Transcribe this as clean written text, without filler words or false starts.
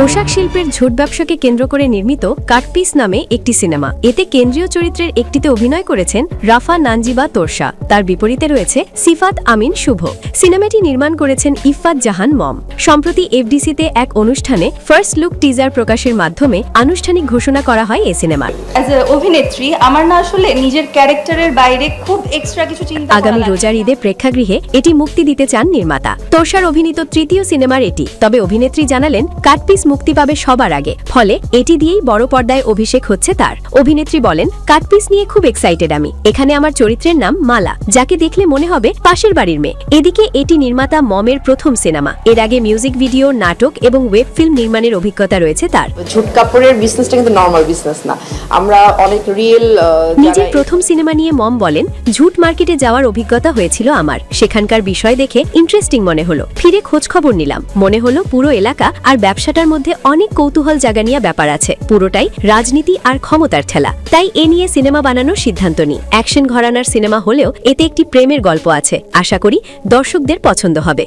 পোশাক শিল্পের ঝুট ব্যবসাকে কেন্দ্র করে নির্মিত কাটপিস নামে একটি সিনেমা। এতে কেন্দ্রীয় চরিত্রের একটিতে অভিনয় করেছেন রাফা নানজিবা তোরশা। তার বিপরীতে রয়েছে সিফাত আমিন শুভ। সিনেমাটি নির্মাণ করেছেন ইফফাত জাহান মম। সম্প্রতি এফডিসিতে এক অনুষ্ঠানে ফার্স্ট লুক টিজার প্রকাশের মাধ্যমে আনুষ্ঠানিক ঘোষণা করা হয় এই সিনেমার। অ্যাজ এ অভিনেত্রী আমার না আসলে নিজের ক্যারেক্টারের বাইরে খুব এক্সট্রা কিছু চিন্তা করা আগামী লাগে। রোজার ঈদে প্রেক্ষাগৃহে এটি মুক্তি দিতে চান নির্মাতা। তোরশার অভিনীত তৃতীয় সিনেমার এটি। তবে অভিনেত্রী জানালেন কাটপিস মুক্তি পাবে সবার আগে, ফলে এটি দিয়েই বড় পর্দায় অভিষেক হচ্ছে তার। অভিনেত্রী বলেন, কাটপিস নিয়ে খুব এক্সাইটেড আমি। এখানে আমার চরিত্রের নাম মালা, যাকে দেখলে মনে হবে পাশের বাড়ির মেয়ে। এদিকে এটি নির্মাতা মমের প্রথম সিনেমা। এর আগে মিউজিক ভিডিও, নাটক এবং ওয়েব ফিল্ম নির্মাণের অভিজ্ঞতা রয়েছে তার। ঝুট কাপড়ের বিজনেসটা কিন্তু নরমাল বিজনেস না, আমরা অনেক রিয়েল। নিজের প্রথম সিনেমা নিয়ে মম বলেন, ঝুট মার্কেটে যাওয়ার অভিজ্ঞতা হয়েছিল আমার। সেখানকার বিষয় দেখে ইন্টারেস্টিং মনে হলো। ফিরে খোঁজ খবর নিলাম, মনে হলো পুরো এলাকা আর ব্যবসাটার মধ্যে অনেক কৌতূহল জাগানিয়া ব্যাপার আছে। পুরোটাই রাজনীতি আর ক্ষমতার ঠেলা। তাই এ নিয়ে সিনেমা বানানোর সিদ্ধান্ত নিই। অ্যাকশন ঘরানার সিনেমা হলেও এতে একটি প্রেমের গল্প আছে। আশা করি দর্শকদের পছন্দ হবে।